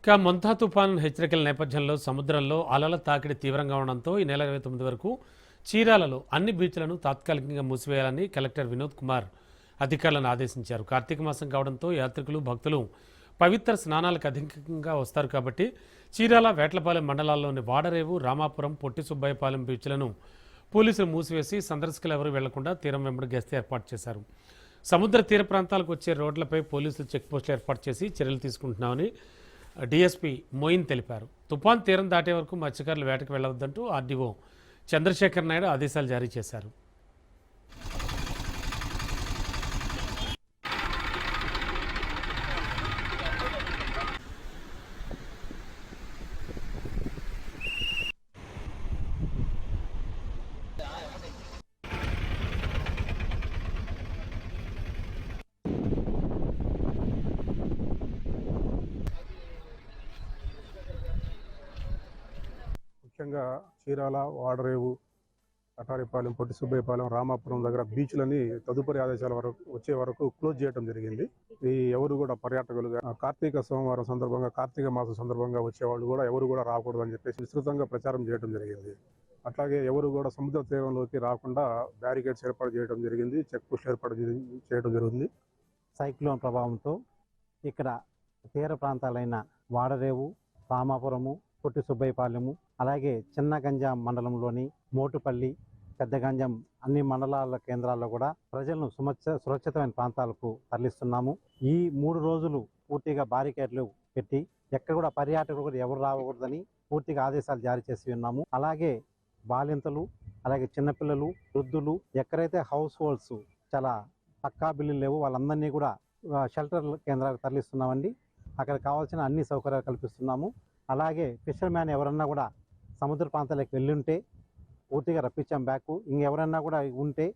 ఇక మొంతా తుఫాన్ హెచ్చరికల నేపథ్యంలో సముద్రంలో అలల తాకిడి తీవ్రంగా ఉండడంతో ఈ నెల 29 వరకు చీరాలలో అన్ని బీచ్లను తాత్కాలికంగా మూసివేయాలని కలెక్టర్ వినోద్ కుమార్ అధికారులను ఆదేశించారు. కార్తీక మాసం కావడంతో యాత్రికులు భక్తులు పవిత్ర స్నానాలకు అధికంగా వస్తారు కాబట్టి చీరాల వేట్లపాలెం మండలాల్లోని వాడరేవు, రామాపురం, పొట్టి సుబ్బయ్యపాలెం బీచ్లను పోలీసులు మూసివేసి సందర్శకులు ఎవరూ వెళ్లకుండా తీరం వెంబడి గస్తీ ఏర్పాటు చేశారు. సముద్ర తీర ప్రాంతాలకు వచ్చే రోడ్లపై పోలీసులు చెక్పోస్టులు ఏర్పాటు చేసి చర్యలు తీసుకుంటున్నామని డీఎస్పీ మోయిన్ తెలిపారు. తుఫాన్ తీరం దాటే వరకు మత్స్యకారులు వేటకు వెళ్లవద్దంటూ ఆర్డీఓ చంద్రశేఖర్ నాయుడు ఆదేశాలు జారీ చేశారు. ముఖ్యంగా చీరాల, వాడరేవు, అటారిపాలెం, పొట్టి సుబ్బయ్యపాలెం, రామాపురం దగ్గర బీచ్లని తదుపరి ఆదేశాల వరకు వచ్చే వరకు క్లోజ్ చేయడం జరిగింది. ఈ ఎవరు కూడా పర్యాటకులుగా కార్తీక సోమవారం సందర్భంగా, కార్తీక మాసం సందర్భంగా వచ్చేవాళ్ళు కూడా ఎవరు కూడా రాకూడదు అని చెప్పేసి విస్తృతంగా ప్రచారం చేయడం జరిగింది. అట్లాగే ఎవరు కూడా సముద్ర తీరంలోకి రాకుండా బ్యారికేడ్స్ ఏర్పాటు చేయడం జరిగింది, చెక్ పోస్ట్ ఏర్పాటు చేయడం జరిగింది. సైక్లోన్ ప్రభావంతో ఇక్కడ తీర ప్రాంతాలైన వాడరేవు, రామాపురము, పొట్టి సుబ్బయ్యపాలెము, అలాగే చిన్న గంజాం మండలంలోని మోటుపల్లి, పెద్ద గంజాం అన్ని మండలాల కేంద్రాల్లో కూడా ప్రజలను సురక్షితమైన ప్రాంతాలకు తరలిస్తున్నాము. ఈ 3 రోజులు పూర్తిగా బారికేడ్లు పెట్టి ఎక్కడ కూడా పర్యాటకులు కూడా ఎవరు రాకూడదని పూర్తిగా ఆదేశాలు జారీ చేసి ఉన్నాము. అలాగే బాలింతలు, అలాగే చిన్నపిల్లలు, వృద్ధులు, ఎక్కడైతే హౌస్ హోల్డ్స్ చాలా పక్కా బిల్లులు లేవు వాళ్ళందరినీ కూడా షెల్టర్ కేంద్రాలకు తరలిస్తున్నామండి. అక్కడ కావాల్సిన అన్ని సౌకర్యాలు కల్పిస్తున్నాము. అలాగే ఫిషర్ మ్యాన్ ఎవరన్నా కూడా సముద్ర ప్రాంతాలకు వెళ్ళుంటే పూర్తిగా రప్పించాం బ్యాక్. ఇంకెవరన్నా కూడా ఉంటే